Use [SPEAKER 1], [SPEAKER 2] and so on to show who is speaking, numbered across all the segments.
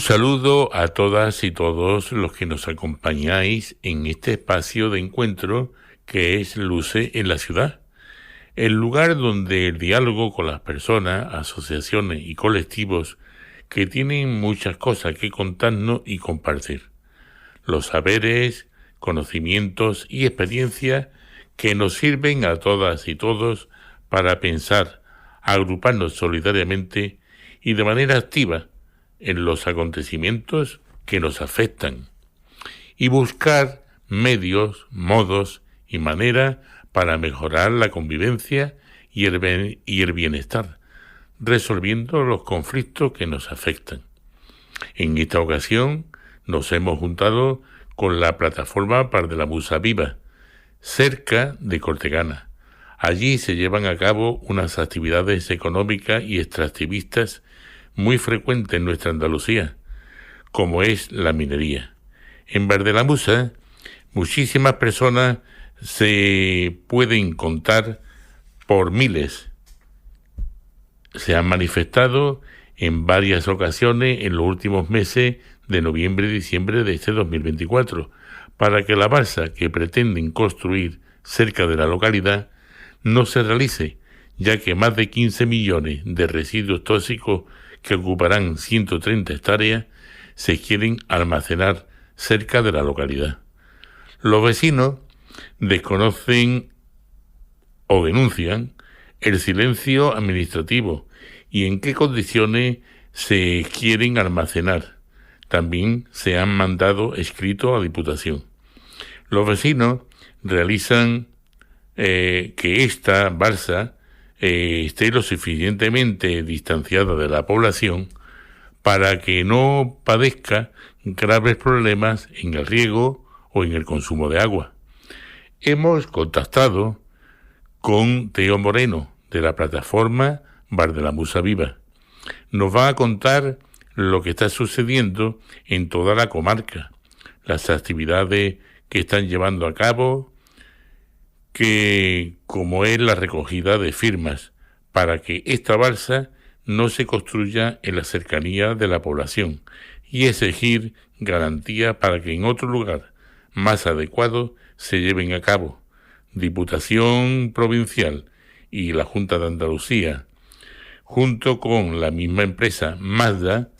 [SPEAKER 1] Un saludo a todas y todos los que nos acompañáis en este espacio de encuentro que es Luce en la Ciudad, el lugar donde el diálogo con las personas, asociaciones y colectivos que tienen muchas cosas que contarnos y compartir. Los saberes, conocimientos y experiencias que nos sirven a todas y todos para pensar, agruparnos solidariamente y de manera activa en los acontecimientos que nos afectan y buscar medios, modos y maneras para mejorar la convivencia y el bienestar, resolviendo los conflictos que nos afectan. En esta ocasión nos hemos juntado con la plataforma Vardelamusa Viva, cerca de Cortegana. Allí se llevan a cabo unas actividades económicas y extractivistas muy frecuentes en nuestra Andalucía, como es la minería. En Vardelamusa, muchísimas personas se pueden contar por miles. Se han manifestado en varias ocasiones en los últimos meses de noviembre y diciembre de este 2024, para que la balsa que pretenden construir cerca de la localidad no se realice, ya que más de 15 millones de residuos tóxicos que ocuparán 130 hectáreas se quieren almacenar cerca de la localidad. Los vecinos desconocen o denuncian el silencio administrativo y en qué condiciones se quieren almacenar. También se han mandado escritos a Diputación. Los vecinos realizan que esta balsa esté lo suficientemente distanciada de la población para que no padezca graves problemas en el riego o en el consumo de agua. Hemos contactado con Teo Moreno, de la plataforma Vardelamusa Viva. Nos va a contar lo que está sucediendo en toda la comarca, las actividades que están llevando a cabo, que como es la recogida de firmas para que esta balsa no se construya en la cercanía de la población y exigir garantías para que en otro lugar más adecuado se lleven a cabo. Diputación Provincial y la Junta de Andalucía, junto con la misma empresa Mazda,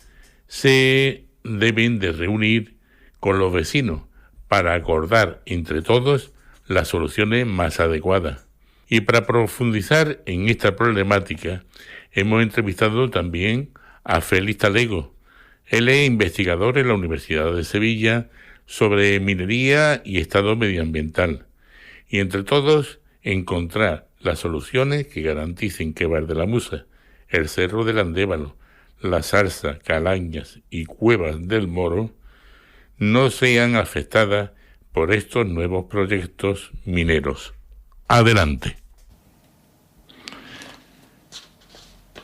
[SPEAKER 1] se deben de reunir con los vecinos para acordar entre todos las soluciones más adecuadas. Y para profundizar en esta problemática, hemos entrevistado también a Félix Talego. Él es investigador en la Universidad de Sevilla sobre minería y estado medioambiental. Y entre todos, encontrar las soluciones que garanticen que Vardelamusa, el Cerro del Andévalo, la Zarza, Calañas y Cuevas del Moro no sean afectadas por estos nuevos proyectos mineros. Adelante.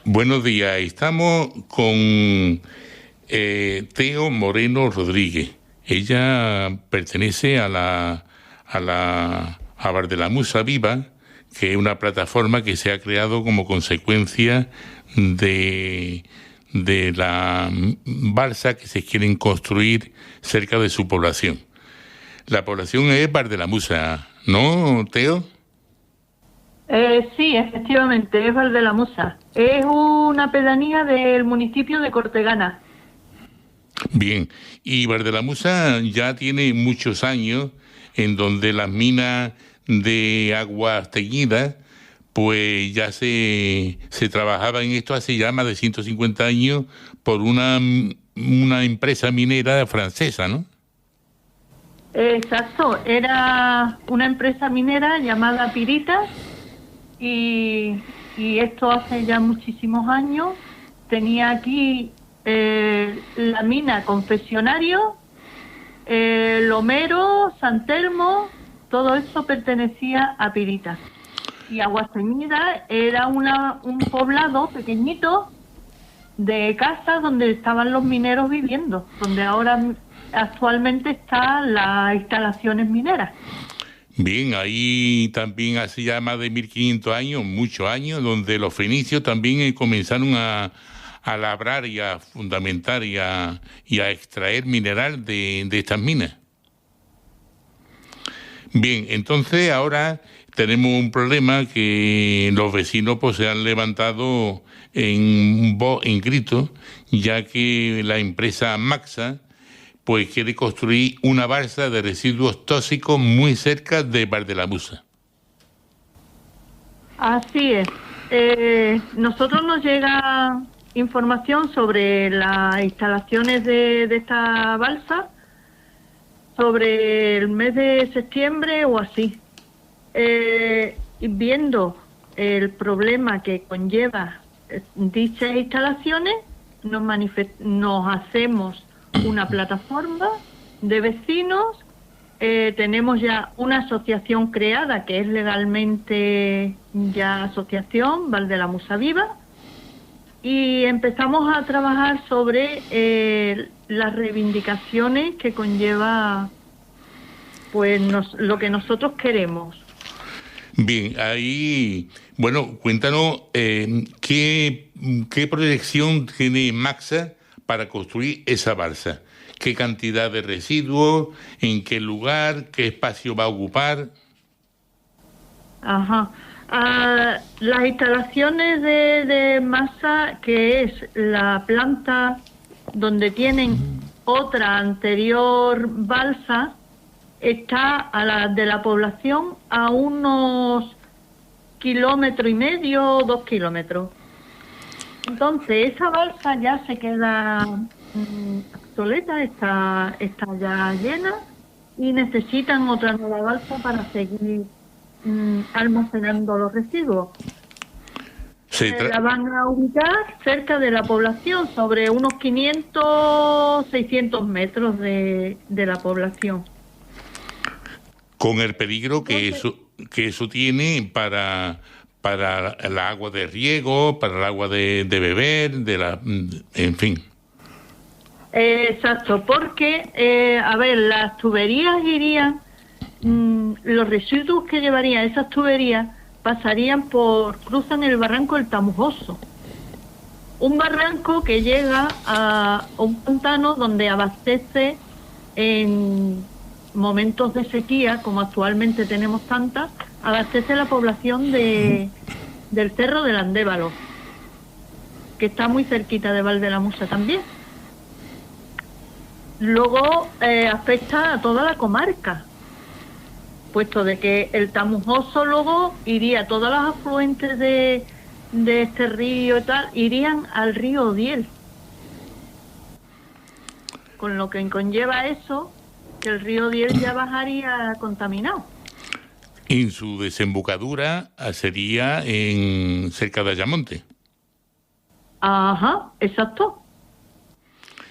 [SPEAKER 1] Buenos días, estamos con Teo Moreno Rodríguez. Ella pertenece a Vardelamusa Viva, que es una plataforma que se ha creado como consecuencia de la balsa que se quieren construir cerca de su población. La población es Vardelamusa, ¿no, Teo?
[SPEAKER 2] Sí, efectivamente, es Vardelamusa. Es una pedanía del municipio de Cortegana.
[SPEAKER 1] Bien, y Vardelamusa ya tiene muchos años en donde las minas de aguas teñidas, pues ya se trabajaba en esto hace ya más de 150 años por una empresa minera francesa, ¿no?
[SPEAKER 2] Exacto, era una empresa minera llamada Piritas y esto hace ya muchísimos años. Tenía aquí la mina Confesionario, Lomero, San Telmo, todo eso pertenecía a Piritas. Y Aguas Teñidas era un poblado pequeñito de casas donde estaban los mineros viviendo, donde ahora actualmente están las instalaciones mineras.
[SPEAKER 1] Bien, ahí también hace ya más de 1500 años, muchos años, donde los fenicios también comenzaron a a labrar y a fundamentar y a extraer mineral de estas minas. Bien, entonces ahora tenemos un problema que los vecinos pues se han levantado en grito, ya que la empresa Maxa pues quiere construir una balsa de residuos tóxicos muy cerca de Valdelamusa.
[SPEAKER 2] Así es. Nosotros nos llega información sobre las instalaciones de esta balsa sobre el mes de septiembre o así. Viendo el problema que conlleva dichas instalaciones, nos hacemos una plataforma de vecinos. Tenemos ya una asociación creada que es legalmente ya asociación Valdelamusa Viva, y empezamos a trabajar sobre las reivindicaciones que conlleva pues lo que nosotros queremos.
[SPEAKER 1] Bien, ahí, bueno, cuéntanos qué proyección tiene Maxa para construir esa balsa. ¿Qué cantidad de residuos? ¿En qué lugar? ¿Qué espacio va a ocupar?
[SPEAKER 2] Ajá. Las instalaciones de Maxa, que es la planta donde tienen otra anterior balsa, está de la población a unos 1,5 kilómetros, 2 kilómetros. Entonces esa balsa ya se queda obsoleta, está ya llena, y necesitan otra nueva balsa para seguir almacenando los residuos. La van a ubicar cerca de la población, sobre unos 500, 600 metros de la población.
[SPEAKER 1] Con el peligro que eso tiene para el agua de riego, para el agua de beber, en fin.
[SPEAKER 2] Exacto, porque, las tuberías irían, los residuos que llevarían esas tuberías cruzan el barranco del Tamujoso. Un barranco que llega a un pantano donde abastece en momentos de sequía, como actualmente tenemos tantas, abastece la población del Cerro del Andévalo, que está muy cerquita de Valdelamusa también. Luego afecta a toda la comarca, puesto de que el Tamujoso luego iría, todas las afluentes de este río y tal, irían al río Odiel, con lo que conlleva eso, que el río Odiel ya bajaría contaminado.
[SPEAKER 1] En su desembocadura sería cerca de Ayamonte.
[SPEAKER 2] Ajá, exacto.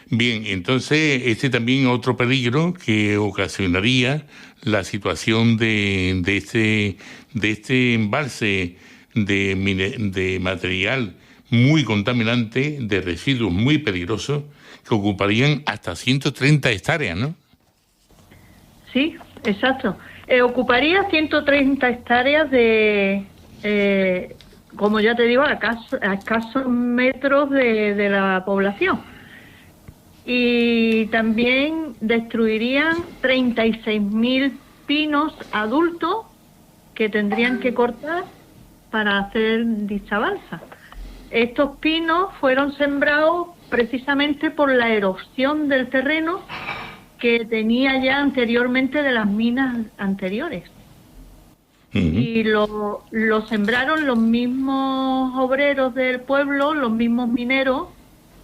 [SPEAKER 1] Bien, entonces también otro peligro que ocasionaría la situación de este embalse de material muy contaminante, de residuos muy peligrosos, que ocuparían hasta 130 hectáreas, ¿no?
[SPEAKER 2] Sí, exacto. Ocuparía 130 hectáreas como ya te digo, a escasos metros de la población. Y también destruirían 36.000 pinos adultos que tendrían que cortar para hacer dicha balsa. Estos pinos fueron sembrados precisamente por la erosión del terreno que tenía ya anteriormente de las minas anteriores. Y lo sembraron los mismos obreros del pueblo, los mismos mineros,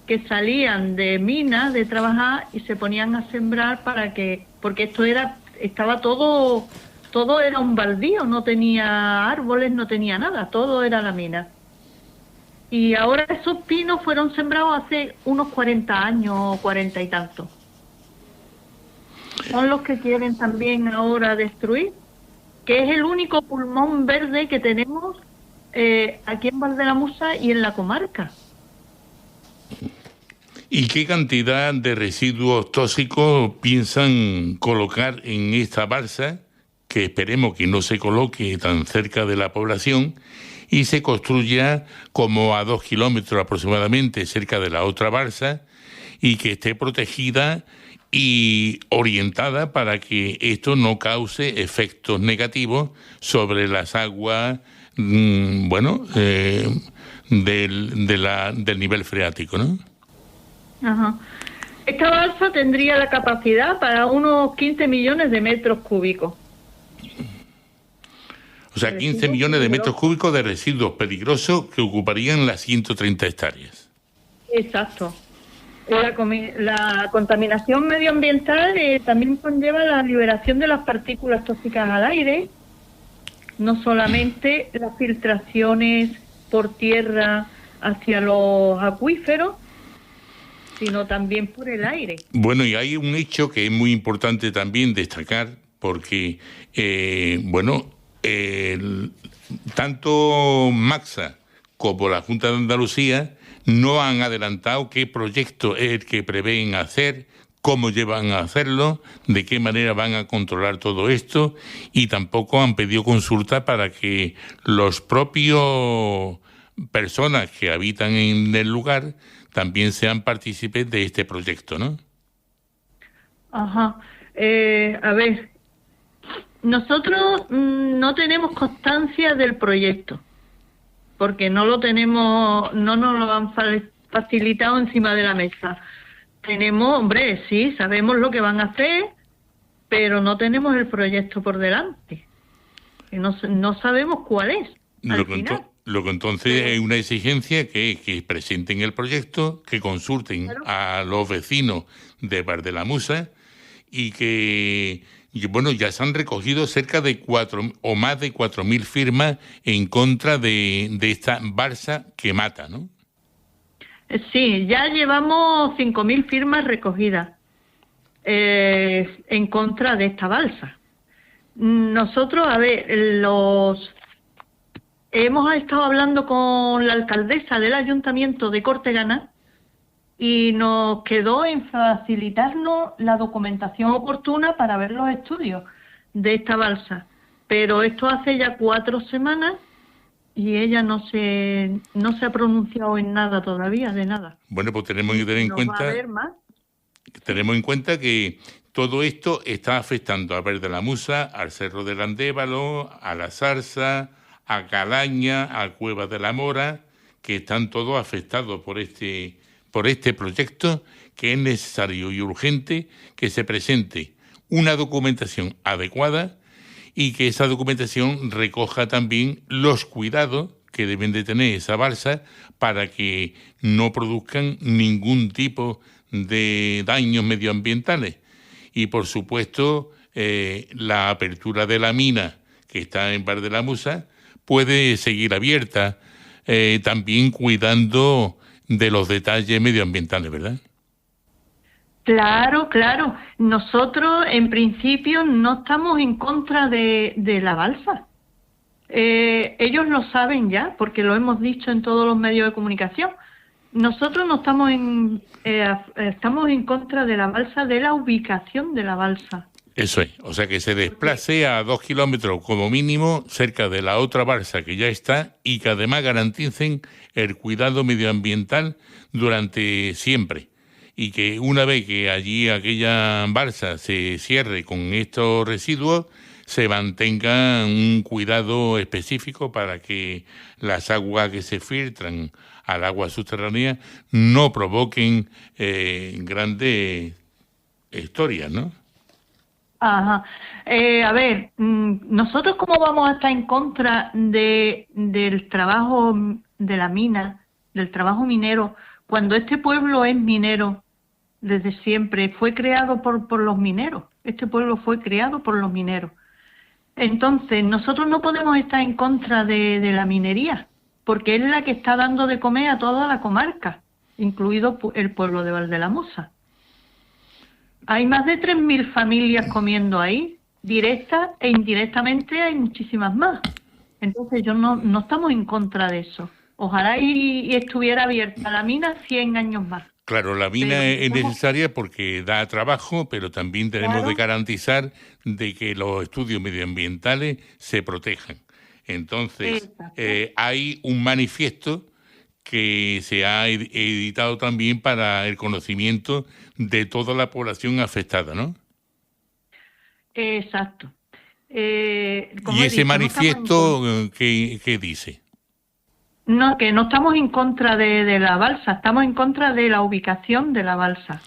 [SPEAKER 2] que salían de minas de trabajar y se ponían a sembrar porque estaba todo era un baldío, no tenía árboles, no tenía nada, todo era la mina. Y ahora esos pinos fueron sembrados hace unos 40 años, 40 y tantos. Son los que quieren también ahora destruir, que es el único pulmón verde que tenemos aquí en Valdelamusa y en la comarca.
[SPEAKER 1] ¿Y qué cantidad de residuos tóxicos piensan colocar en esta balsa, que esperemos que no se coloque tan cerca de la población, y se construya como a 2 kilómetros aproximadamente cerca de la otra balsa y que esté protegida y orientada para que esto no cause efectos negativos sobre las aguas, del nivel freático, ¿no?
[SPEAKER 2] Ajá. Esta balsa tendría la capacidad para unos 15 millones de metros cúbicos.
[SPEAKER 1] O sea, 15 millones de metros cúbicos de residuos peligrosos que ocuparían las 130 hectáreas.
[SPEAKER 2] Exacto. La contaminación medioambiental también conlleva la liberación de las partículas tóxicas al aire, no solamente las filtraciones por tierra hacia los acuíferos, sino también por el aire.
[SPEAKER 1] Bueno, y hay un hecho que es muy importante también destacar, porque, tanto Maxa como la Junta de Andalucía no han adelantado qué proyecto es el que prevén hacer, cómo llevan a hacerlo, de qué manera van a controlar todo esto, y tampoco han pedido consulta para que los propios personas que habitan en el lugar también sean partícipes de este proyecto, ¿no?
[SPEAKER 2] Ajá. A ver, nosotros no tenemos constancia del proyecto, porque no nos lo han facilitado encima de la mesa. Sí, sabemos lo que van a hacer, pero no tenemos el proyecto por delante. Y no sabemos cuál es.
[SPEAKER 1] Lo que entonces es una exigencia que presenten el proyecto, que consulten a los vecinos de Bar de la Musa y que, ya se han recogido cerca de más de 4.000 firmas en contra de esta balsa que mata, ¿no?
[SPEAKER 2] Sí, ya llevamos 5.000 firmas recogidas en contra de esta balsa. Nosotros, hemos estado hablando con la alcaldesa del Ayuntamiento de Cortegana y nos quedó en facilitarnos la documentación oportuna para ver los estudios de esta balsa. Pero esto hace ya 4 semanas y ella no se ha pronunciado en nada todavía, de nada.
[SPEAKER 1] Bueno, pues tenemos que tener en cuenta...
[SPEAKER 2] ¿Va a haber más?
[SPEAKER 1] Tenemos en cuenta que todo esto está afectando a Bar de la Musa, al Cerro del Andévalo, a la Zarza, a Calaña, a Cueva de la Mora, que están todos afectados por este proyecto, que es necesario y urgente que se presente una documentación adecuada y que esa documentación recoja también los cuidados que deben de tener esa balsa para que no produzcan ningún tipo de daños medioambientales. Y, por supuesto, la apertura de la mina que está en Bar de la Musa puede seguir abierta, también cuidando de los detalles medioambientales, ¿verdad?
[SPEAKER 2] Claro. Nosotros, en principio, no estamos en contra de la balsa. Ellos lo saben ya, porque lo hemos dicho en todos los medios de comunicación. Nosotros no estamos estamos en contra de la balsa, de la ubicación de la balsa.
[SPEAKER 1] Eso es, o sea que se desplace a 2 kilómetros como mínimo cerca de la otra balsa que ya está y que además garanticen el cuidado medioambiental durante siempre. Y que una vez que allí aquella balsa se cierre con estos residuos, se mantenga un cuidado específico para que las aguas que se filtran al agua subterránea no provoquen grandes historias, ¿no?
[SPEAKER 2] Ajá. Nosotros cómo vamos a estar en contra del trabajo de la mina, del trabajo minero, cuando este pueblo es minero desde siempre, fue creado por los mineros. Este pueblo fue creado por los mineros. Entonces, nosotros no podemos estar en contra de la minería, porque es la que está dando de comer a toda la comarca, incluido el pueblo de Valdelamuzas. Hay más de 3.000 familias comiendo ahí, directa e indirectamente hay muchísimas más. Entonces, no estamos en contra de eso. Ojalá y estuviera abierta la mina 100 años más.
[SPEAKER 1] Claro, la mina es necesaria porque da trabajo, pero también tenemos que garantizar de que los estudios medioambientales se protejan. Entonces,
[SPEAKER 2] Exacto.
[SPEAKER 1] hay un manifiesto que se ha editado también para el conocimiento de toda la población afectada, ¿no?
[SPEAKER 2] Exacto.
[SPEAKER 1] Y
[SPEAKER 2] Como he
[SPEAKER 1] ese
[SPEAKER 2] dicho, no estamos en contra.
[SPEAKER 1] manifiesto, ¿qué dice?
[SPEAKER 2] No, que no estamos en contra de la balsa, estamos en contra de la ubicación de la balsa.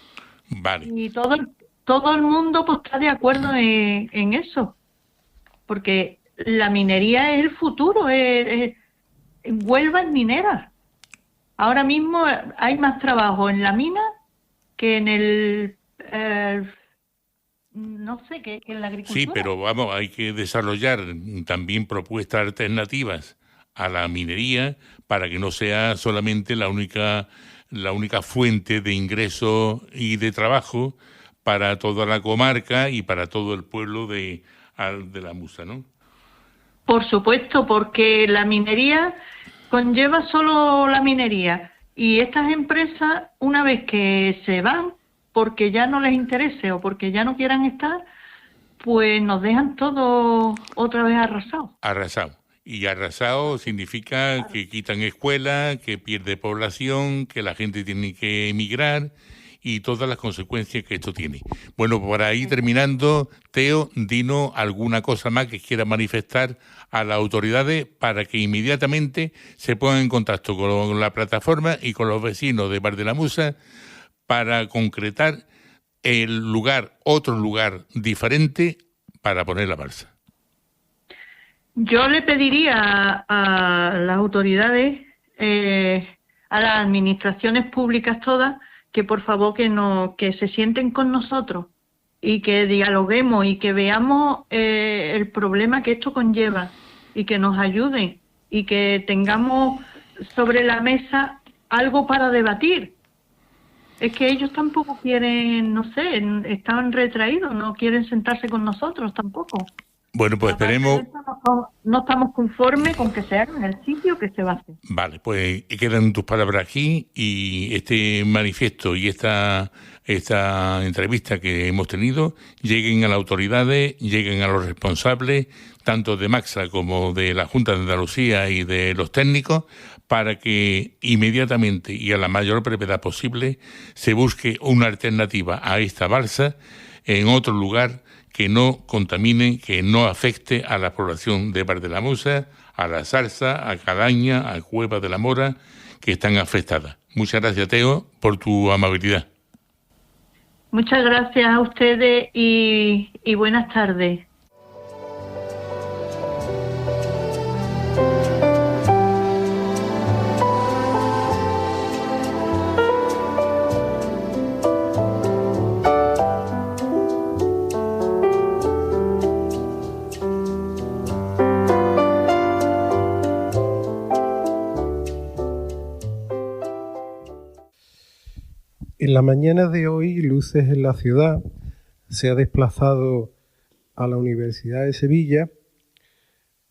[SPEAKER 1] Vale.
[SPEAKER 2] Y todo el mundo pues está de acuerdo en eso, porque la minería es el futuro, Huelva es minera. Ahora mismo hay más trabajo en la mina que en no sé, que en la
[SPEAKER 1] Sí,
[SPEAKER 2] agricultura.
[SPEAKER 1] pero vamos, hay que desarrollar también propuestas alternativas a la minería para que no sea solamente la única fuente de ingreso y de trabajo para toda la comarca y para todo el pueblo de la Musa, ¿no?
[SPEAKER 2] Por supuesto, porque la minería conlleva solo la minería y estas empresas, una vez que se van, porque ya no les interese o porque ya no quieran estar, pues nos dejan todo otra vez arrasado.
[SPEAKER 1] Arrasado. Y arrasado significa que quitan escuelas, que pierde población, que la gente tiene que emigrar y todas las consecuencias que esto tiene. Bueno, por ahí terminando, Teo, dinos alguna cosa más que quiera manifestar a las autoridades para que inmediatamente se pongan en contacto con la plataforma y con los vecinos de Bar de la Musa para concretar otro lugar diferente para poner la balsa.
[SPEAKER 2] Yo le pediría a las autoridades, a las administraciones públicas todas, que por favor que se sienten con nosotros y que dialoguemos y que veamos el problema que esto conlleva y que nos ayuden y que tengamos sobre la mesa algo para debatir. Es que ellos tampoco quieren, no sé, están retraídos, no quieren sentarse con nosotros tampoco.
[SPEAKER 1] Bueno, pues
[SPEAKER 2] Aparte de
[SPEAKER 1] esperemos.
[SPEAKER 2] eso, no estamos conformes con que se haga en el sitio que se va a hacer.
[SPEAKER 1] Vale, pues quedan tus palabras aquí y este manifiesto y esta entrevista que hemos tenido lleguen a las autoridades, lleguen a los responsables, tanto de Maxa como de la Junta de Andalucía y de los técnicos, para que inmediatamente y a la mayor brevedad posible se busque una alternativa a esta balsa en otro lugar que no contamine, que no afecte a la población de Bar de la Musa, a la Zarza, a Cadaña, a Cueva de la Mora, que están afectadas. Muchas gracias, Teo, por tu amabilidad.
[SPEAKER 2] Muchas gracias a ustedes y buenas tardes.
[SPEAKER 3] En la mañana de hoy, Luces en la Ciudad se ha desplazado a la Universidad de Sevilla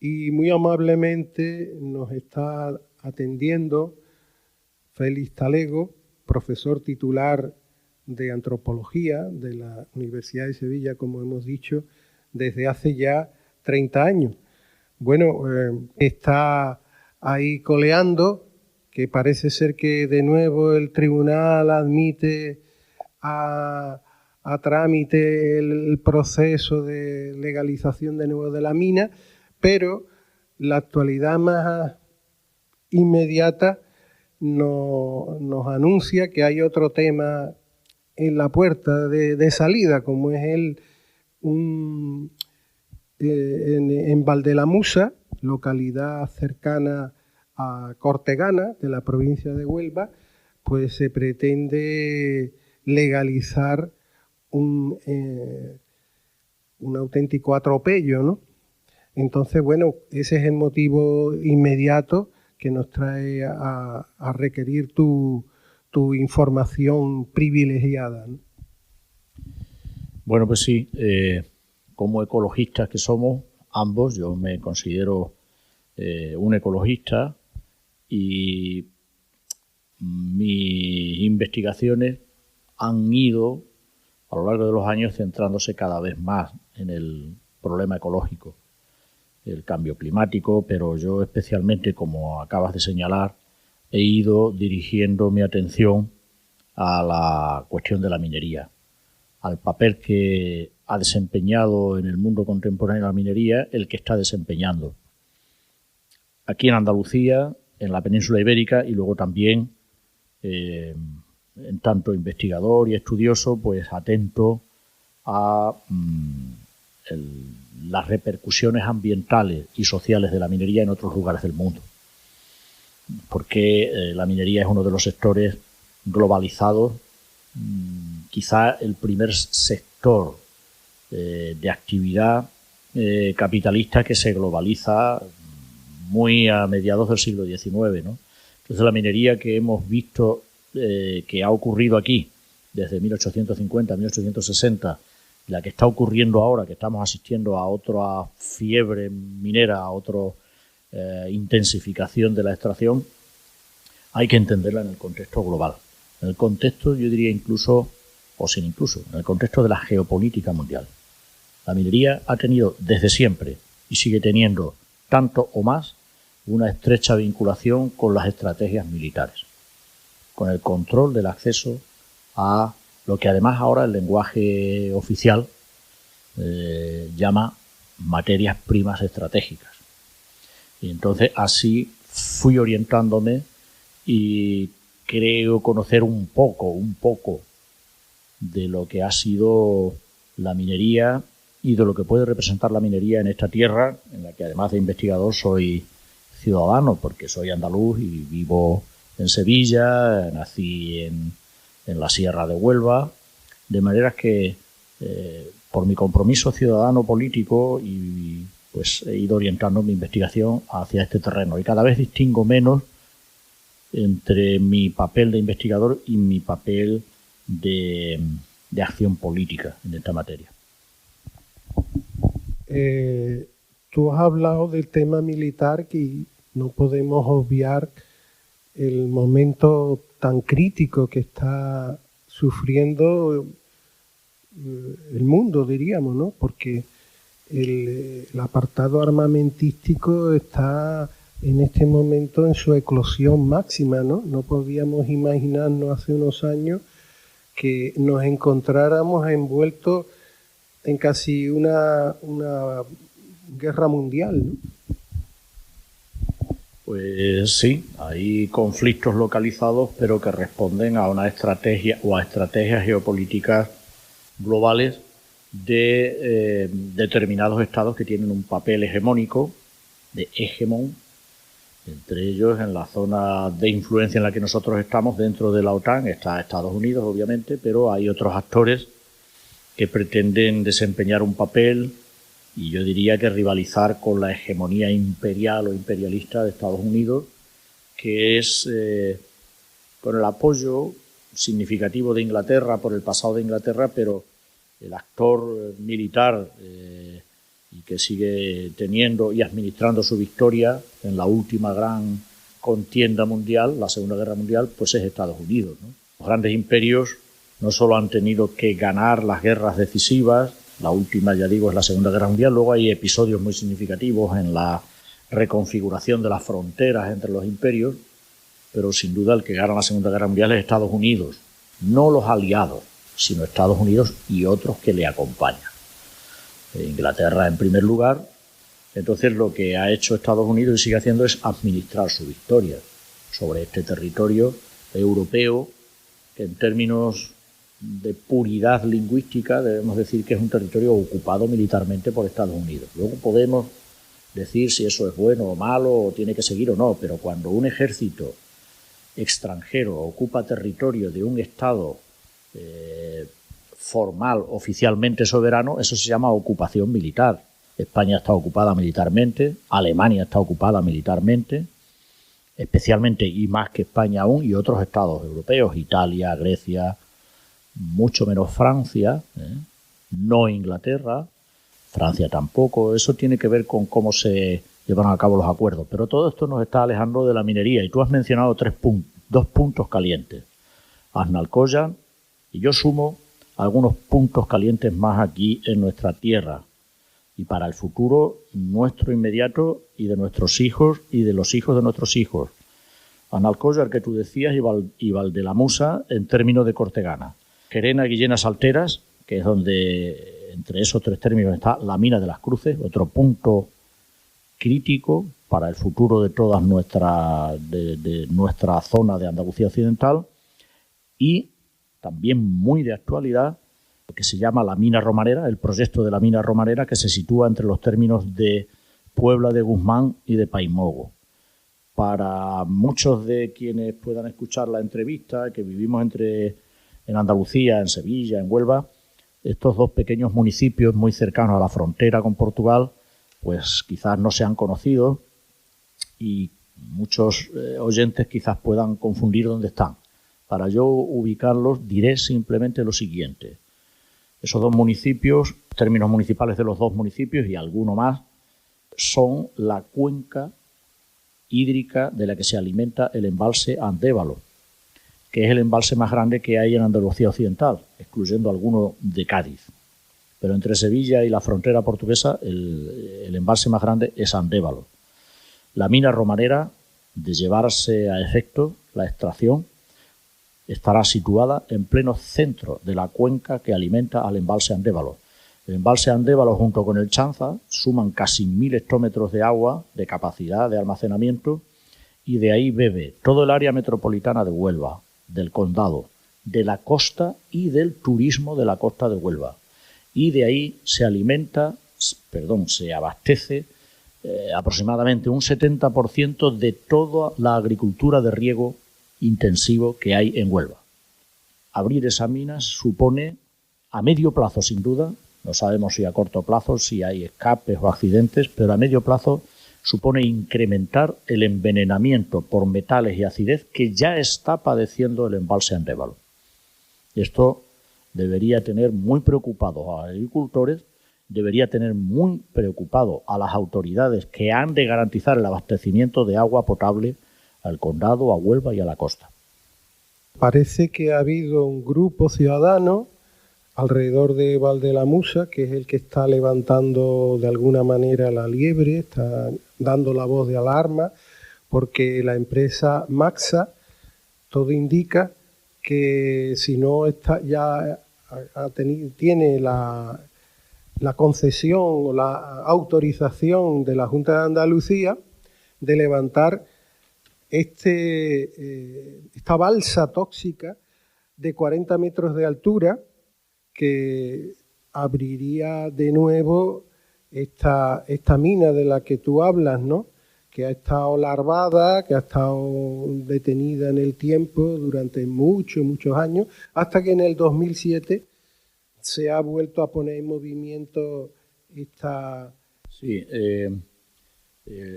[SPEAKER 3] y muy amablemente nos está atendiendo Félix Talego, profesor titular de Antropología de la Universidad de Sevilla, como hemos dicho, desde hace ya 30 años. Bueno, está ahí coleando, que parece ser que de nuevo el tribunal admite a trámite el proceso de legalización de nuevo de la mina, pero la actualidad más inmediata nos anuncia que hay otro tema en la puerta de salida, como es en Valdelamusa, localidad cercana a Cortegana, de la provincia de Huelva, pues se pretende legalizar un auténtico atropello, ¿no? Entonces, bueno, ese es el motivo inmediato que nos trae a requerir tu información privilegiada, ¿no?
[SPEAKER 4] Bueno, pues sí, como ecologistas que somos ambos, yo me considero un ecologista y mis investigaciones han ido a lo largo de los años centrándose cada vez más en el problema ecológico. el cambio climático, pero yo especialmente, como acabas de señalar, he ido dirigiendo mi atención a la cuestión de la minería, al papel que ha desempeñado en el mundo contemporáneo la minería, el que está desempeñando aquí en Andalucía, en la península ibérica, y luego también, en tanto investigador y estudioso, pues atento a las repercusiones ambientales y sociales de la minería en otros lugares del mundo. Porque la minería es uno de los sectores globalizados, quizá el primer sector de actividad capitalista que se globaliza muy a mediados del siglo XIX, ¿no? Entonces la minería que hemos visto que ha ocurrido aquí desde 1850, 1860, la que está ocurriendo ahora, que estamos asistiendo a otra fiebre minera, a otra intensificación de la extracción, hay que entenderla en el contexto global. En el contexto, yo diría incluso, o sin incluso, en el contexto de la geopolítica mundial. La minería ha tenido desde siempre y sigue teniendo tanto o más una estrecha vinculación con las estrategias militares, con el control del acceso a lo que además ahora el lenguaje oficial llama materias primas estratégicas. Y entonces así fui orientándome y creo conocer un poco de lo que ha sido la minería y de lo que puede representar la minería en esta tierra, en la que además de investigador soy ciudadano, porque soy andaluz y vivo en Sevilla, nací en la Sierra de Huelva, de manera que por mi compromiso ciudadano político y pues he ido orientando mi investigación hacia este terreno y cada vez distingo menos entre mi papel de investigador y mi papel de acción política en esta materia.
[SPEAKER 3] Tú has hablado del tema militar que no podemos obviar el momento tan crítico que está sufriendo el mundo, diríamos, ¿no? Porque el apartado armamentístico está en este momento en su eclosión máxima, ¿no? No podíamos imaginarnos hace unos años que nos encontráramos envueltos en casi una guerra mundial, ¿no?
[SPEAKER 4] Pues sí, hay conflictos localizados, pero que responden a una estrategia o a estrategias geopolíticas globales de determinados estados que tienen un papel hegemónico, de hegemón, entre ellos en la zona de influencia en la que nosotros estamos dentro de la OTAN, está Estados Unidos obviamente, pero hay otros actores que pretenden desempeñar un papel y yo diría que rivalizar con la hegemonía imperial o imperialista de Estados Unidos, que es con el apoyo significativo de Inglaterra por el pasado de Inglaterra, pero el actor militar y que sigue teniendo y administrando su victoria en la última gran contienda mundial, la Segunda Guerra Mundial, pues es Estados Unidos, ¿no? Los grandes imperios no solo han tenido que ganar las guerras decisivas, la última, ya digo, es la Segunda Guerra Mundial, luego hay episodios muy significativos en la reconfiguración de las fronteras entre los imperios, pero sin duda el que gana la Segunda Guerra Mundial es Estados Unidos, no los aliados, sino Estados Unidos y otros que le acompañan. Inglaterra en primer lugar. Entonces lo que ha hecho Estados Unidos y sigue haciendo es administrar su victoria sobre este territorio europeo, que en términos de puridad lingüística debemos decir que es un territorio ocupado militarmente por Estados Unidos. Luego podemos decir si eso es bueno o malo o tiene que seguir o no, pero cuando un ejército extranjero ocupa territorio de un Estado formal, oficialmente soberano, eso se llama ocupación militar. España está ocupada militarmente, Alemania está ocupada militarmente, especialmente y más que España aún, y otros estados europeos, Italia, Grecia, mucho menos Francia, no Inglaterra, Francia tampoco. Eso tiene que ver con cómo se llevan a cabo los acuerdos. Pero todo esto nos está alejando de la minería. Y tú has mencionado dos puntos calientes. Aznalcóllar, y yo sumo algunos puntos calientes más aquí en nuestra tierra. y para el futuro nuestro inmediato y de nuestros hijos y de los hijos de nuestros hijos. Analcollar, que tú decías, y Valdelamusa en términos de Cortegana. Gerena, Guillena, Salteras, que es donde entre esos tres términos está la mina de las Cruces, otro punto crítico para el futuro de toda de nuestra zona de Andalucía Occidental, y también muy de actualidad, que se llama la mina romarera, el proyecto de la mina romarera, que se sitúa entre los términos de Puebla de Guzmán y de Paimogo. Para muchos de quienes puedan escuchar la entrevista, que vivimos en Andalucía, en Sevilla, en Huelva, estos dos pequeños municipios muy cercanos a la frontera con Portugal, pues quizás no sean conocidos y muchos oyentes quizás puedan confundir dónde están. Para yo ubicarlos diré simplemente lo siguiente. Esos dos municipios, términos municipales de los dos municipios y alguno más, son la cuenca hídrica de la que se alimenta el embalse Andévalo, que es el embalse más grande que hay en Andalucía Occidental, excluyendo alguno de Cádiz. Pero entre Sevilla y la frontera portuguesa, el embalse más grande es Andévalo. La mina romarera, de llevarse a efecto la extracción, estará situada en pleno centro de la cuenca que alimenta al embalse Andévalo. El embalse Andévalo junto con el Chanza suman casi 1000 hectómetros de agua de capacidad de almacenamiento, y de ahí bebe todo el área metropolitana de Huelva, del condado, de la costa y del turismo de la costa de Huelva. Y de ahí se abastece aproximadamente un 70% de toda la agricultura de riego intensivo que hay en Huelva. Abrir esas minas supone, a medio plazo sin duda, no sabemos si a corto plazo, si hay escapes o accidentes, pero a medio plazo supone incrementar el envenenamiento por metales y acidez que ya está padeciendo el embalse Andévalo. Esto debería tener muy preocupados a los agricultores, debería tener muy preocupado a las autoridades que han de garantizar el abastecimiento de agua potable al condado, a Huelva y a la costa.
[SPEAKER 3] Parece que ha habido un grupo ciudadano alrededor de Valdelamusa, que es el que está levantando de alguna manera la liebre, está dando la voz de alarma, porque la empresa Maxa, todo indica que si no está ya tiene la concesión o la autorización de la Junta de Andalucía de levantar esta balsa tóxica de 40 metros de altura, que abriría de nuevo esta mina de la que tú hablas, ¿no? Que ha estado larvada, que ha estado detenida en el tiempo durante muchos años, hasta que en el 2007 se ha vuelto a poner en movimiento esta...
[SPEAKER 4] Sí,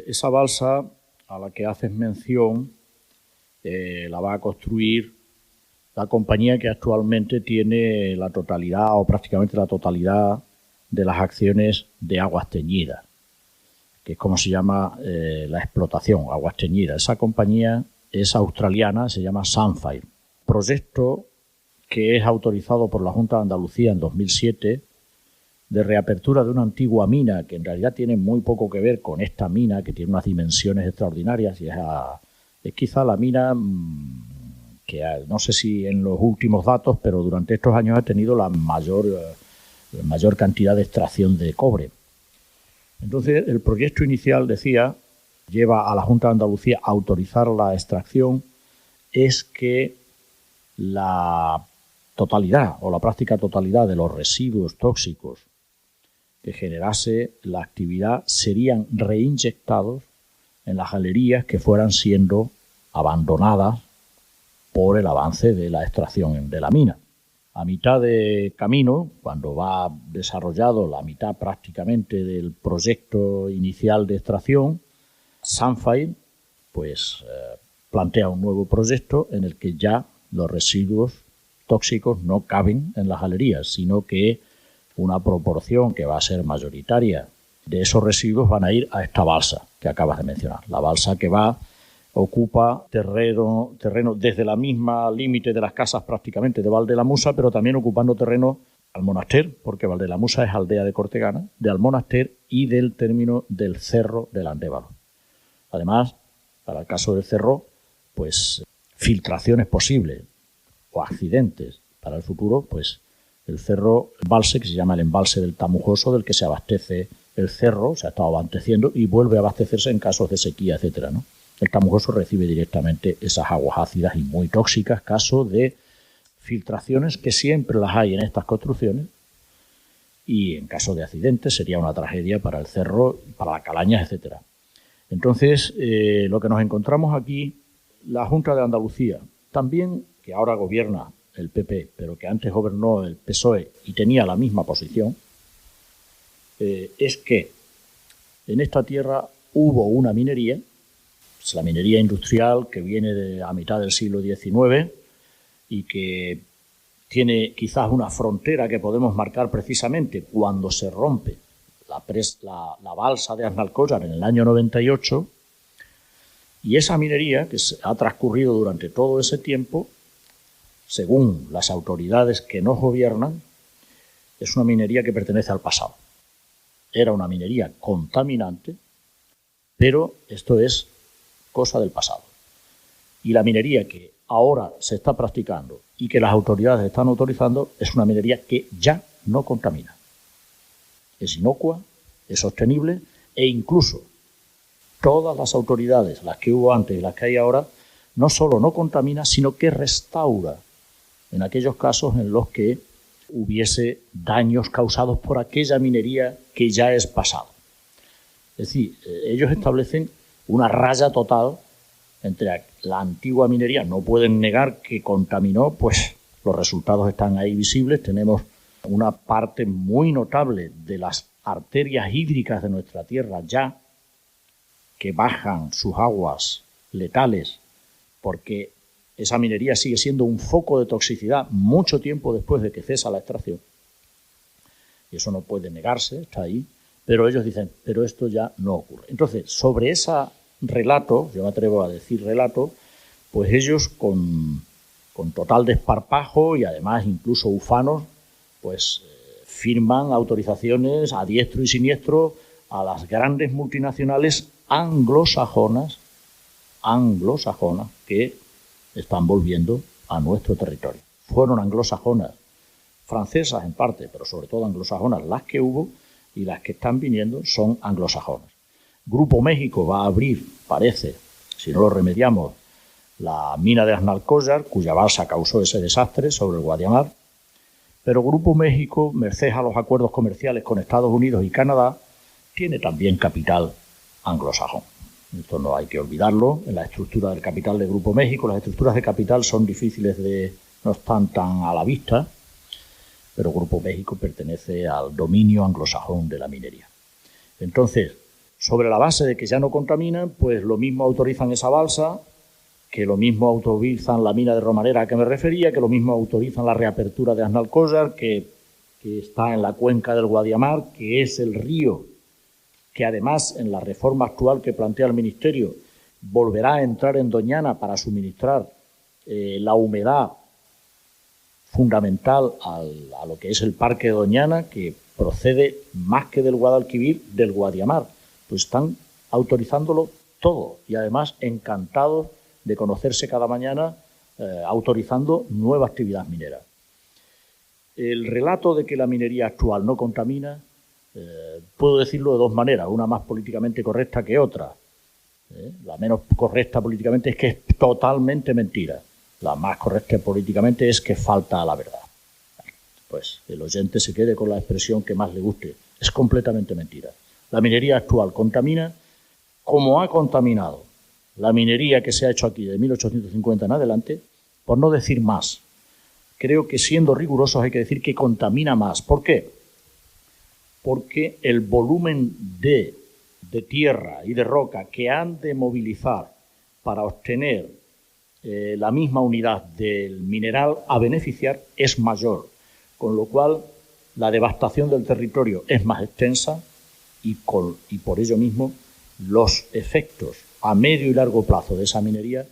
[SPEAKER 4] esa balsa a la que haces mención la va a construir la compañía que actualmente tiene la totalidad o prácticamente la totalidad de las acciones de Aguas Teñidas, que es como se llama la explotación, Aguas Teñidas. Esa compañía es australiana, se llama Sunfire. Proyecto que es autorizado por la Junta de Andalucía en 2007 de reapertura de una antigua mina que en realidad tiene muy poco que ver con esta mina, que tiene unas dimensiones extraordinarias, y es quizá la mina que no sé si en los últimos datos, pero durante estos años ha tenido la mayor cantidad de extracción de cobre. Entonces, el proyecto inicial, decía, lleva a la Junta de Andalucía a autorizar la extracción, es que la totalidad o la práctica totalidad de los residuos tóxicos que generase la actividad serían reinyectados en las galerías que fueran siendo abandonadas por el avance de la extracción de la mina. A mitad de camino, cuando va desarrollado la mitad prácticamente del proyecto inicial de extracción, Sunfire plantea un nuevo proyecto en el que ya los residuos tóxicos no caben en las galerías, sino que una proporción que va a ser mayoritaria de esos residuos van a ir a esta balsa que acabas de mencionar. La balsa que ocupa terreno desde la misma límite de las casas prácticamente de Valdelamusa, pero también ocupando terreno Almonaster, porque Valdelamusa es aldea de Cortegana, de Almonaster y del término del Cerro del Andévalo. Además, para el caso del cerro, pues filtraciones posibles o accidentes para el futuro, pues el cerro embalse, que se llama el embalse del Tamujoso, del que se abastece el cerro, se ha estado abasteciendo y vuelve a abastecerse en casos de sequía, etcétera, ¿no? El Tamujoso recibe directamente esas aguas ácidas y muy tóxicas, caso de filtraciones que siempre las hay en estas construcciones, y en caso de accidentes sería una tragedia para el cerro, para las calañas, etcétera. Entonces, lo que nos encontramos aquí, la Junta de Andalucía, también, que ahora gobierna el PP, pero que antes gobernó el PSOE y tenía la misma posición, es que en esta tierra hubo una minería, pues la minería industrial que viene a mitad del siglo XIX y que tiene quizás una frontera que podemos marcar precisamente cuando se rompe la balsa de Aznalcóllar en el año 98, y esa minería que ha transcurrido durante todo ese tiempo, según las autoridades que nos gobiernan, es una minería que pertenece al pasado. Era una minería contaminante, pero esto es cosa del pasado. Y la minería que ahora se está practicando y que las autoridades están autorizando es una minería que ya no contamina. Es inocua, es sostenible e incluso todas las autoridades, las que hubo antes y las que hay ahora, no solo no contamina, sino que restaura en aquellos casos en los que hubiese daños causados por aquella minería que ya es pasado. Es decir, ellos establecen una raya total entre la antigua minería, no pueden negar que contaminó, pues los resultados están ahí visibles, tenemos una parte muy notable de las arterias hídricas de nuestra tierra ya que bajan sus aguas letales porque esa minería sigue siendo un foco de toxicidad mucho tiempo después de que cesa la extracción. Y eso no puede negarse, está ahí, pero ellos dicen, pero esto ya no ocurre. Entonces, sobre ese relato, yo me atrevo a decir relato, pues ellos con total desparpajo y además incluso ufanos, pues firman autorizaciones a diestro y siniestro a las grandes multinacionales anglosajonas que están volviendo a nuestro territorio. Fueron anglosajonas, francesas en parte, pero sobre todo anglosajonas las que hubo, y las que están viniendo son anglosajonas. Grupo México va a abrir, parece, si no lo remediamos, la mina de Aznalcóllar, cuya balsa causó ese desastre sobre el Guadiamar, pero Grupo México, merced a los acuerdos comerciales con Estados Unidos y Canadá, tiene también capital anglosajón. Esto no hay que olvidarlo. En la estructura del capital de Grupo México, las estructuras de capital son difíciles no están tan a la vista, pero Grupo México pertenece al dominio anglosajón de la minería. Entonces, sobre la base de que ya no contaminan, pues lo mismo autorizan esa balsa, que lo mismo autorizan la mina de Romareda a que me refería, que lo mismo autorizan la reapertura de Aznalcóllar, que está en la cuenca del Guadiamar, que es el río que además en la reforma actual que plantea el Ministerio volverá a entrar en Doñana para suministrar la humedad fundamental a lo que es el Parque de Doñana, que procede más que del Guadalquivir, del Guadiamar. Pues están autorizándolo todo y además encantados de conocerse cada mañana autorizando nueva actividad minera. El relato de que la minería actual no contamina, puedo decirlo de dos maneras, una más políticamente correcta que otra. La menos correcta políticamente es que es totalmente mentira. La más correcta políticamente es que falta a la verdad. Pues el oyente se quede con la expresión que más le guste. Es completamente mentira. La minería actual contamina como ha contaminado la minería que se ha hecho aquí de 1850 en adelante, por no decir más. Creo que siendo rigurosos hay que decir que contamina más. ¿Por qué? Porque el volumen de tierra y de roca que han de movilizar para obtener la misma unidad del mineral a beneficiar es mayor, con lo cual la devastación del territorio es más extensa y por ello mismo los efectos a medio y largo plazo de esa minería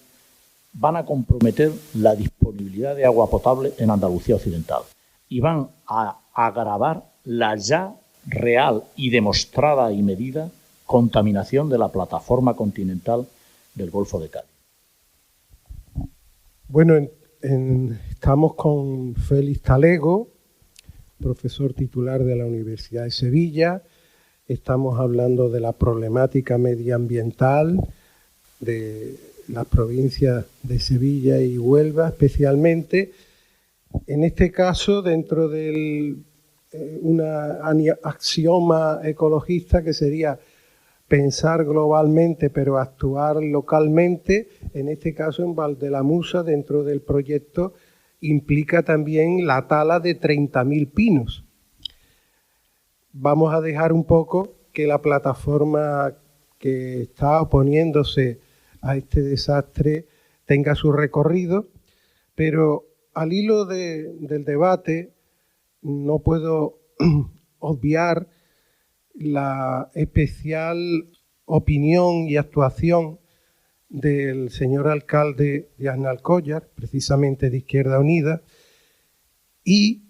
[SPEAKER 4] van a comprometer la disponibilidad de agua potable en Andalucía Occidental y van a agravar la ya real y demostrada y medida contaminación de la plataforma continental del Golfo de Cádiz.
[SPEAKER 3] Bueno, estamos con Félix Talego, profesor titular de la Universidad de Sevilla. Estamos hablando de la problemática medioambiental de las provincias de Sevilla y Huelva especialmente. En este caso, dentro de una axioma ecologista que sería pensar globalmente pero actuar localmente, en este caso en Valdelamusa, dentro del proyecto, implica también la tala de 30.000 pinos. Vamos a dejar un poco que la plataforma que está oponiéndose a este desastre tenga su recorrido, pero al hilo del debate no puedo obviar la especial opinión y actuación del señor alcalde de Aznalcóllar, precisamente de Izquierda Unida, y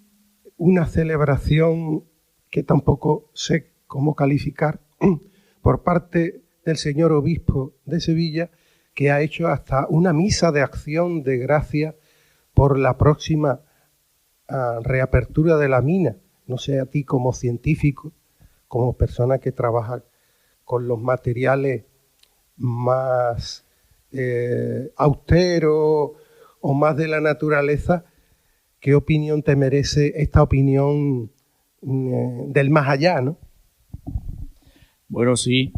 [SPEAKER 3] una celebración que tampoco sé cómo calificar por parte del señor obispo de Sevilla, que ha hecho hasta una misa de acción de gracias por la próxima reapertura de la mina. No sé, a ti como científico, como persona que trabaja con los materiales más austeros o más de la naturaleza, ¿qué opinión te merece esta opinión del más allá, no?
[SPEAKER 4] Bueno, sí,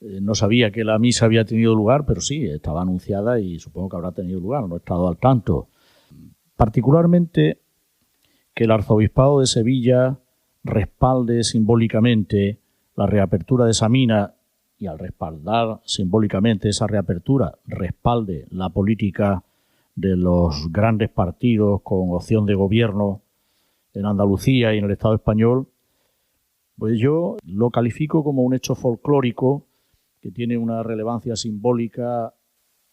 [SPEAKER 4] no sabía que la misa había tenido lugar, pero sí, estaba anunciada y supongo que habrá tenido lugar, no he estado al tanto. Particularmente que el Arzobispado de Sevilla respalde simbólicamente la reapertura de esa mina y al respaldar simbólicamente esa reapertura, respalde la política de los grandes partidos con opción de gobierno en Andalucía y en el Estado español, pues yo lo califico como un hecho folclórico que tiene una relevancia simbólica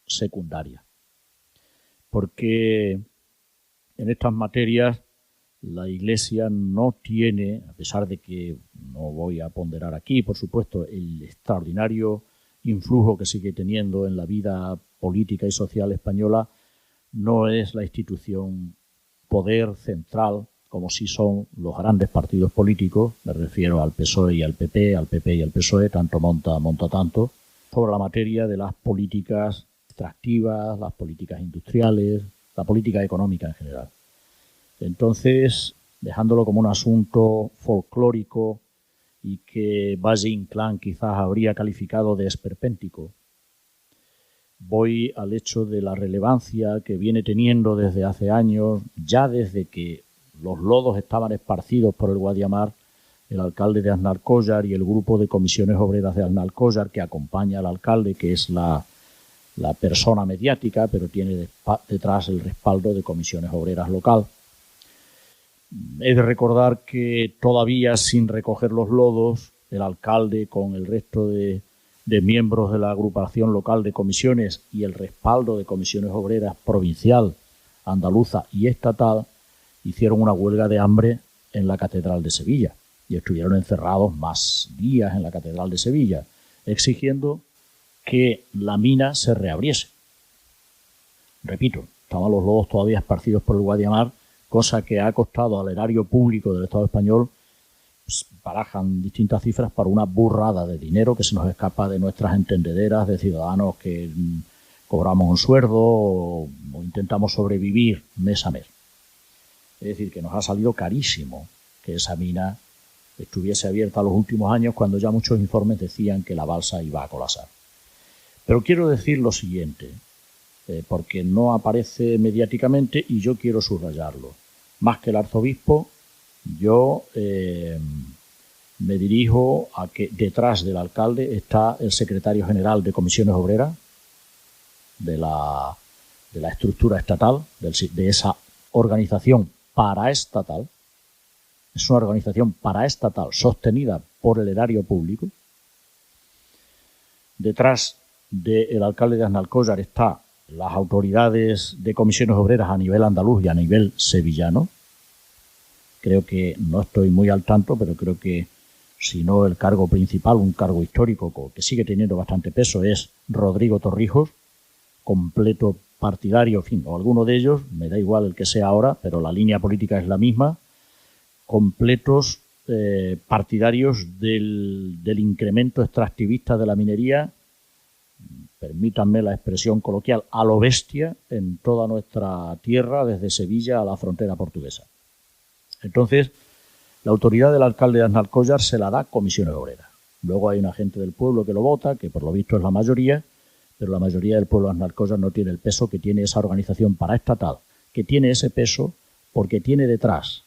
[SPEAKER 4] secundaria. Porque en estas materias la Iglesia no tiene, a pesar de que no voy a ponderar aquí, por supuesto, el extraordinario influjo que sigue teniendo en la vida política y social española, no es la institución poder central, como sí son los grandes partidos políticos, me refiero al PSOE y al PP, al PP y al PSOE, tanto monta tanto, sobre la materia de las políticas extractivas, las políticas industriales, la política económica en general. Entonces, dejándolo como un asunto folclórico y que Valle Inclán quizás habría calificado de esperpéntico, voy al hecho de la relevancia que viene teniendo desde hace años, ya desde que los lodos estaban esparcidos por el Guadiamar, el alcalde de Aznalcóllar y el grupo de comisiones obreras de Aznalcóllar que acompaña al alcalde, que es la persona mediática, pero tiene detrás el respaldo de comisiones obreras local. He de recordar que todavía sin recoger los lodos, el alcalde con el resto de miembros de la agrupación local de comisiones y el respaldo de comisiones obreras provincial, andaluza y estatal, hicieron una huelga de hambre en la Catedral de Sevilla y estuvieron encerrados más días en la Catedral de Sevilla, exigiendo que la mina se reabriese. Repito, estaban los lodos todavía esparcidos por el Guadiamar, cosa que ha costado al erario público del Estado español, pues, barajan distintas cifras para una burrada de dinero que se nos escapa de nuestras entendederas de ciudadanos que cobramos un sueldo o intentamos sobrevivir mes a mes. Es decir, que nos ha salido carísimo que esa mina estuviese abierta los últimos años cuando ya muchos informes decían que la balsa iba a colapsar. Pero quiero decir lo siguiente, porque no aparece mediáticamente y yo quiero subrayarlo. Más que el arzobispo, yo me dirijo a que detrás del alcalde está el secretario general de Comisiones Obreras, de la estructura estatal, de esa organización paraestatal. Es una organización paraestatal sostenida por el erario público. Detrás del alcalde de Aznalcóllar está las autoridades de comisiones obreras a nivel andaluz y a nivel sevillano, creo que, no estoy muy al tanto, pero creo que si no el cargo principal, un cargo histórico que sigue teniendo bastante peso, es Rodrigo Torrijos, completo partidario, en fin, o alguno de ellos, me da igual el que sea ahora, pero la línea política es la misma, completos partidarios del incremento extractivista de la minería, permítanme la expresión coloquial, a lo bestia en toda nuestra tierra, desde Sevilla a la frontera portuguesa. Entonces, la autoridad del alcalde de Aznalcóllar se la da Comisiones Obreras. Luego hay una gente del pueblo que lo vota, que por lo visto es la mayoría, pero la mayoría del pueblo de Aznalcóllar no tiene el peso que tiene esa organización paraestatal, que tiene ese peso porque tiene detrás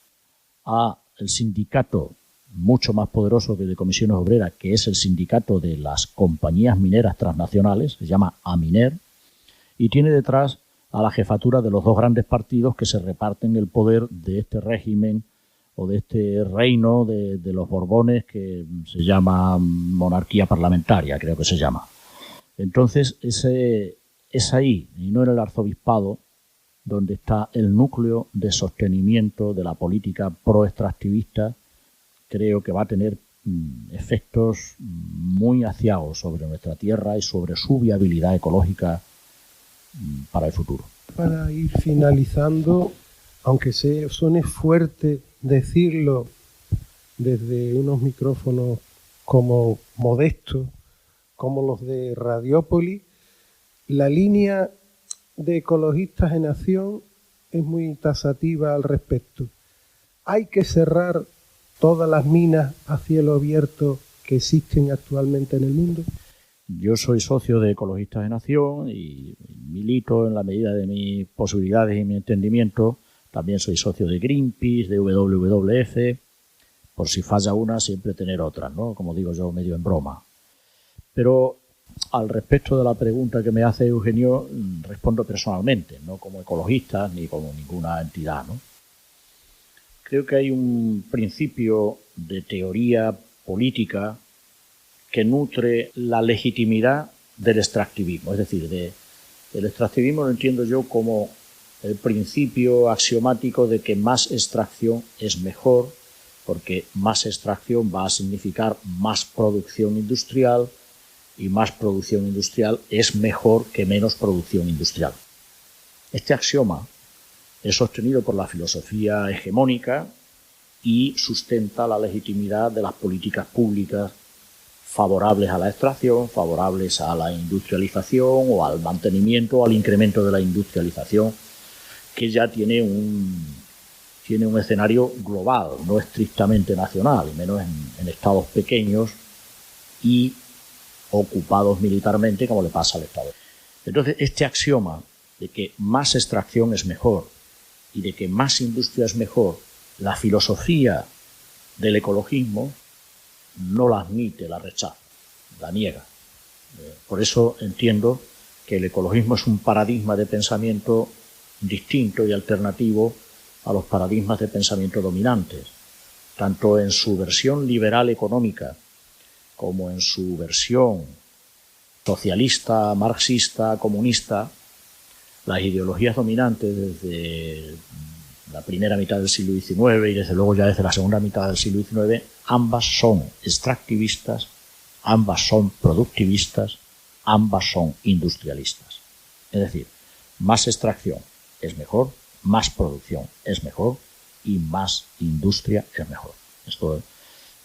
[SPEAKER 4] a el sindicato mucho más poderoso que de Comisiones Obreras, que es el sindicato de las compañías mineras transnacionales, se llama AMINER, y tiene detrás a la jefatura de los dos grandes partidos que se reparten el poder de este régimen o de este reino de los Borbones, que se llama monarquía parlamentaria, creo que se llama. Entonces, es ahí, y no en el arzobispado, donde está el núcleo de sostenimiento de la política pro-extractivista. Creo que va a tener efectos muy aciagos sobre nuestra tierra y sobre su viabilidad ecológica para el futuro.
[SPEAKER 3] Para ir finalizando, aunque suene fuerte decirlo desde unos micrófonos como modestos, como los de Radiópolis, la línea de Ecologistas en Acción es muy taxativa al respecto. Hay que cerrar todas las minas a cielo abierto que existen actualmente en el mundo.
[SPEAKER 4] Yo soy socio de Ecologistas en Acción y milito en la medida de mis posibilidades y mi entendimiento. También soy socio de Greenpeace, de WWF. Por si falla una, siempre tener otras, ¿no? Como digo yo, medio en broma. Pero al respecto de la pregunta que me hace Eugenio, respondo personalmente, no como ecologista ni como ninguna entidad, ¿no? Creo que hay un principio de teoría política que nutre la legitimidad del extractivismo. Es decir, el extractivismo lo entiendo yo como el principio axiomático de que más extracción es mejor, porque más extracción va a significar más producción industrial, y más producción industrial es mejor que menos producción industrial. Este axioma es sostenido por la filosofía hegemónica y sustenta la legitimidad de las políticas públicas favorables a la extracción, favorables a la industrialización o al mantenimiento o al incremento de la industrialización, que ya tiene un escenario global, no estrictamente nacional, y menos en estados pequeños y ocupados militarmente, como le pasa al Estado. Entonces, este axioma de que más extracción es mejor y de que más industria es mejor, la filosofía del ecologismo no la admite, la rechaza, la niega. Por eso entiendo que el ecologismo es un paradigma de pensamiento distinto y alternativo a los paradigmas de pensamiento dominantes, tanto en su versión liberal económica como en su versión socialista, marxista, comunista. Las ideologías dominantes desde la primera mitad del siglo XIX y desde luego ya desde la segunda mitad del siglo XIX, ambas son extractivistas, ambas son productivistas, ambas son industrialistas. Es decir, más extracción es mejor, más producción es mejor y más industria es mejor. Esto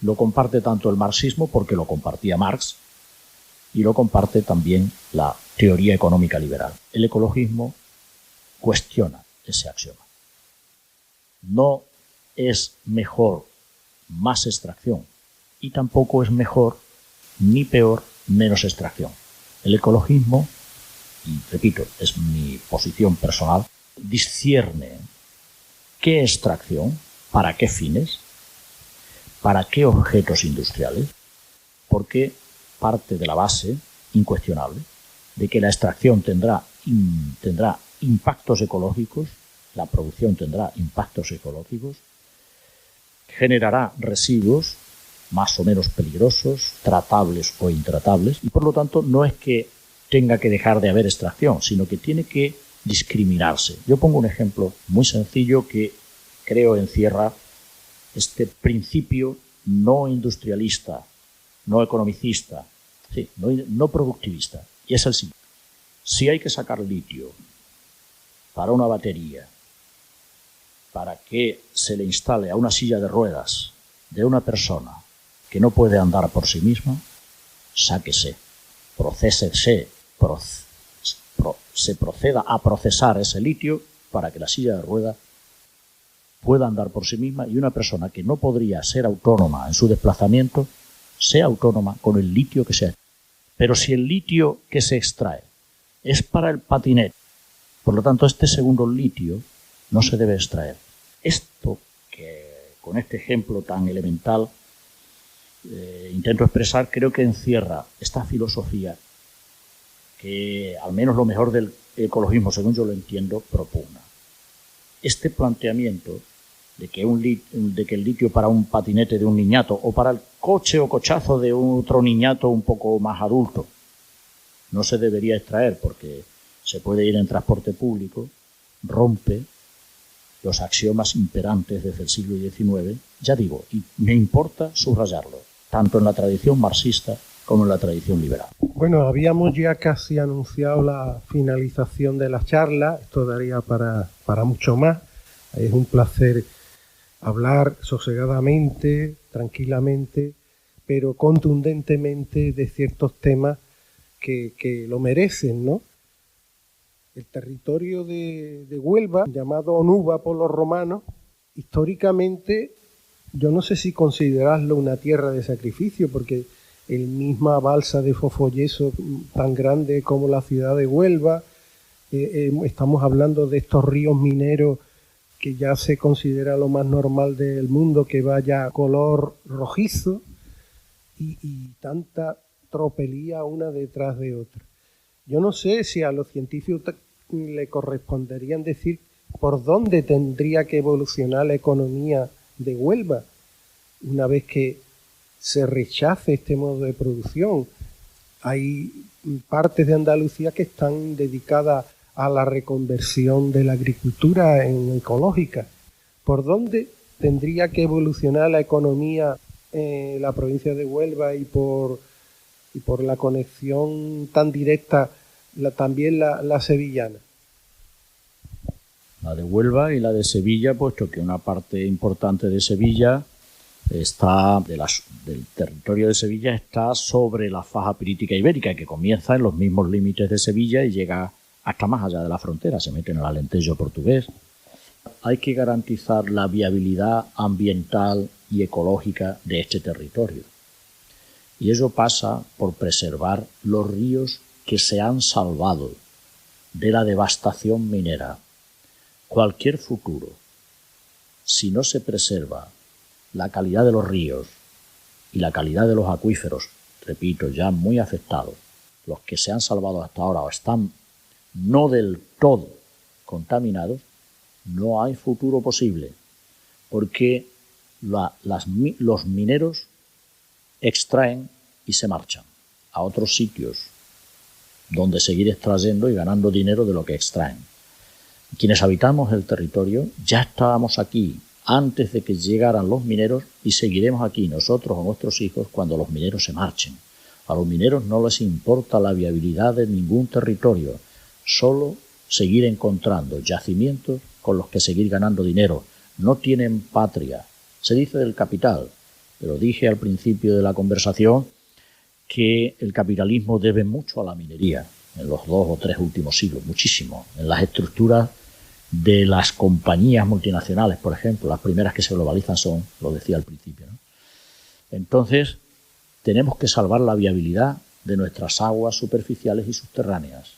[SPEAKER 4] lo comparte tanto el marxismo, porque lo compartía Marx, y lo comparte también la teoría económica liberal. El ecologismo cuestiona ese axioma. No es mejor más extracción y tampoco es mejor ni peor menos extracción. El ecologismo, y repito, es mi posición personal, discierne qué extracción, para qué fines, para qué objetos industriales, porque parte de la base incuestionable de que la extracción tendrá impactos ecológicos, la producción tendrá impactos ecológicos, generará residuos más o menos peligrosos, tratables o intratables, y por lo tanto no es que tenga que dejar de haber extracción, sino que tiene que discriminarse. Yo pongo un ejemplo muy sencillo que creo encierra este principio no industrialista, no economicista, sí, no productivista. Y es el siguiente. Si hay que sacar litio para una batería, para que se le instale a una silla de ruedas de una persona que no puede andar por sí misma, sáquese, procésese, se proceda a procesar ese litio para que la silla de ruedas pueda andar por sí misma y una persona que no podría ser autónoma en su desplazamiento sea autónoma con el litio que sea. Pero si el litio que se extrae es para el patinete, por lo tanto este segundo litio no se debe extraer. Esto que con este ejemplo tan elemental intento expresar, creo que encierra esta filosofía que al menos lo mejor del ecologismo, según yo lo entiendo, propugna. Este planteamiento de que el litio para un patinete de un niñato o para el coche o cochazo de otro niñato un poco más adulto no se debería extraer porque se puede ir en transporte público, rompe los axiomas imperantes desde el siglo XIX, ya digo, y me importa subrayarlo, tanto en la tradición marxista como en la tradición liberal.
[SPEAKER 3] Bueno, habíamos ya casi anunciado la finalización de la charla, esto daría para mucho más. Es un placer hablar sosegadamente, tranquilamente, pero contundentemente de ciertos temas que lo merecen, ¿no? El territorio de Huelva, llamado Onuba por los romanos, históricamente, yo no sé si considerarlo una tierra de sacrificio, porque el misma balsa de Fofolleso, tan grande como la ciudad de Huelva, estamos hablando de estos ríos mineros que ya se considera lo más normal del mundo, que vaya color rojizo, y tanta tropelía una detrás de otra. Yo no sé si a los científicos le corresponderían decir por dónde tendría que evolucionar la economía de Huelva una vez que se rechace este modo de producción. Hay partes de Andalucía que están dedicadas a la reconversión de la agricultura en ecológica. ¿Por dónde tendría que evolucionar la economía en la provincia de Huelva y por la conexión tan directa también la sevillana?
[SPEAKER 4] La de Huelva y la de Sevilla, puesto que una parte importante de Sevilla del territorio de Sevilla está sobre la faja pirítica ibérica, que comienza en los mismos límites de Sevilla y llega hasta más allá de la frontera, se mete en el Alentejo portugués. Hay que garantizar la viabilidad ambiental y ecológica de este territorio. Y eso pasa por preservar los ríos que se han salvado de la devastación minera. Cualquier futuro, si no se preserva la calidad de los ríos y la calidad de los acuíferos, repito, ya muy afectados, los que se han salvado hasta ahora o están no del todo contaminados, no hay futuro posible, porque los mineros extraen y se marchan a otros sitios donde seguir extrayendo y ganando dinero de lo que extraen. Quienes habitamos el territorio ya estábamos aquí antes de que llegaran los mineros y seguiremos aquí nosotros o nuestros hijos cuando los mineros se marchen. A los mineros no les importa la viabilidad de ningún territorio, solo seguir encontrando yacimientos con los que seguir ganando dinero. No tienen patria. Se dice del capital, pero dije al principio de la conversación que el capitalismo debe mucho a la minería en los 2 o 3 últimos siglos, muchísimo. En las estructuras de las compañías multinacionales, por ejemplo, las primeras que se globalizan son, lo decía al principio, ¿no? Entonces, tenemos que salvar la viabilidad de nuestras aguas superficiales y subterráneas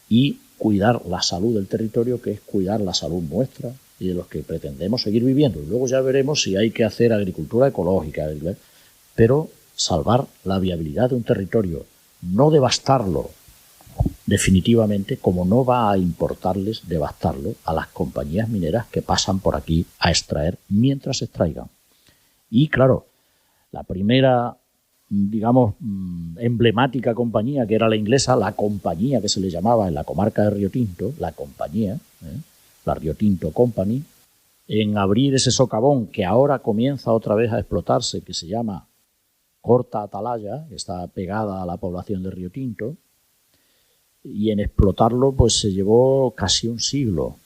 [SPEAKER 4] y cuidar la salud del territorio, que es cuidar la salud nuestra y de los que pretendemos seguir viviendo. Y luego ya veremos si hay que hacer agricultura ecológica, pero salvar la viabilidad de un territorio, no devastarlo definitivamente, como no va a importarles devastarlo a las compañías mineras que pasan por aquí a extraer mientras extraigan. Y claro, la primera, digamos, emblemática compañía, que era la inglesa, la compañía que se le llamaba en la comarca de Río Tinto, la compañía, la Río Tinto Company, en abrir ese socavón que ahora comienza otra vez a explotarse, que se llama Corta Atalaya, que está pegada a la población de Río Tinto, y en explotarlo pues se llevó casi un siglo.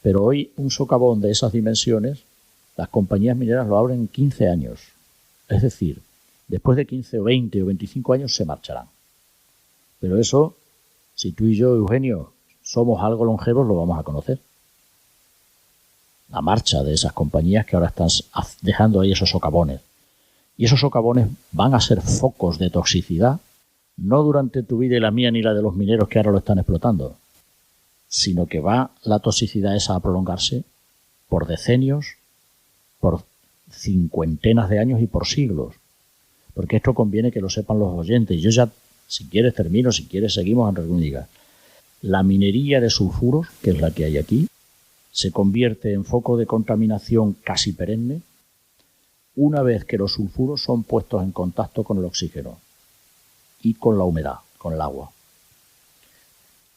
[SPEAKER 4] Pero hoy un socavón de esas dimensiones, las compañías mineras lo abren en 15 años. Es decir, después de 15 o 20 o 25 años se marcharán. Pero eso, si tú y yo, Eugenio, somos algo longevos, lo vamos a conocer. La marcha de esas compañías que ahora están dejando ahí esos socavones. Y esos socavones van a ser focos de toxicidad, no durante tu vida y la mía ni la de los mineros que ahora lo están explotando, sino que va la toxicidad esa a prolongarse por decenios, por cincuentenas de años y por siglos. Porque esto conviene que lo sepan los oyentes. Yo ya, si quieres termino, si quieres seguimos, Andrés Zúñiga. La minería de sulfuros, que es la que hay aquí, se convierte en foco de contaminación casi perenne una vez que los sulfuros son puestos en contacto con el oxígeno y con la humedad, con el agua.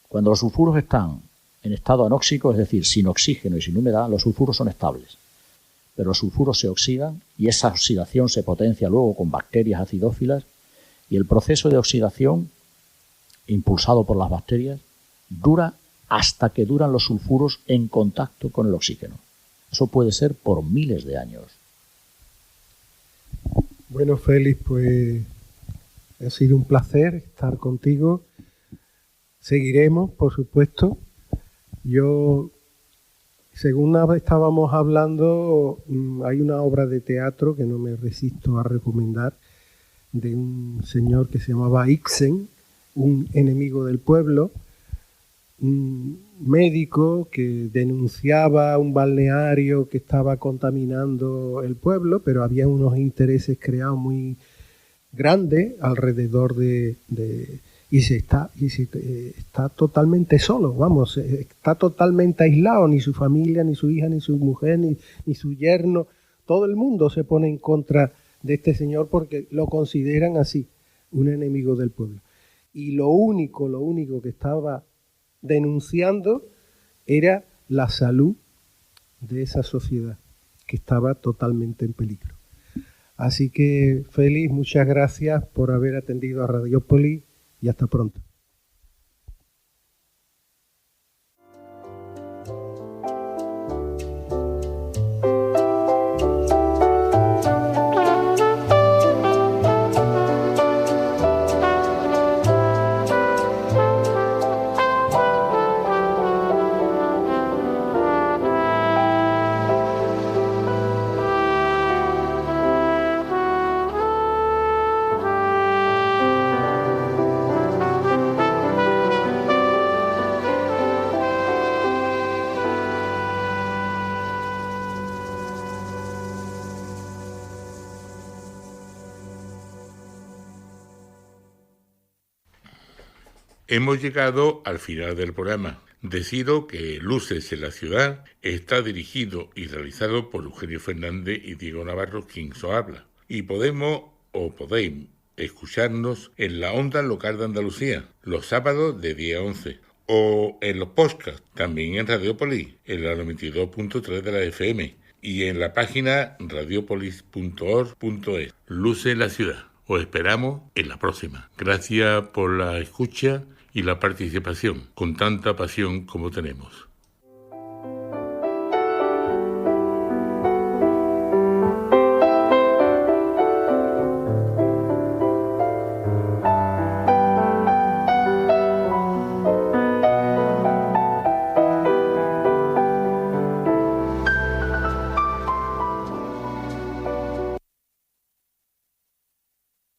[SPEAKER 4] Cuando los sulfuros están en estado anóxico, es decir, sin oxígeno y sin humedad, los sulfuros son estables. Pero los sulfuros se oxidan y esa oxidación se potencia luego con bacterias acidófilas y el proceso de oxidación, impulsado por las bacterias, dura hasta que duran los sulfuros en contacto con el oxígeno. Eso puede ser por miles de años.
[SPEAKER 3] Bueno, Félix, pues ha sido un placer estar contigo. Seguiremos, por supuesto. Yo, según estábamos hablando, hay una obra de teatro que no me resisto a recomendar, de un señor que se llamaba Ibsen, un enemigo del pueblo, un médico que denunciaba un balneario que estaba contaminando el pueblo, pero había unos intereses creados muy grandes alrededor y está totalmente solo, vamos, está totalmente aislado, ni su familia, ni su hija, ni su mujer, ni su yerno, todo el mundo se pone en contra de este señor porque lo consideran así, un enemigo del pueblo. Y lo único que estaba denunciando era la salud de esa sociedad que estaba totalmente en peligro. Así que, Félix, muchas gracias por haber atendido a Radiópolis y hasta pronto.
[SPEAKER 1] Hemos llegado al final del programa. Decido que Luces en la Ciudad está dirigido y realizado por Eugenio Fernández y Diego Navarro, quien os habla. Y podéis escucharnos en la onda local de Andalucía, los sábados de 10 a 11. O en los podcasts, también en Radiópolis, en la 92.3 de la FM. Y en la página radiopolis.org.es. Luces en la Ciudad. Os esperamos en la próxima. Gracias por la escucha y la participación, con tanta pasión como tenemos.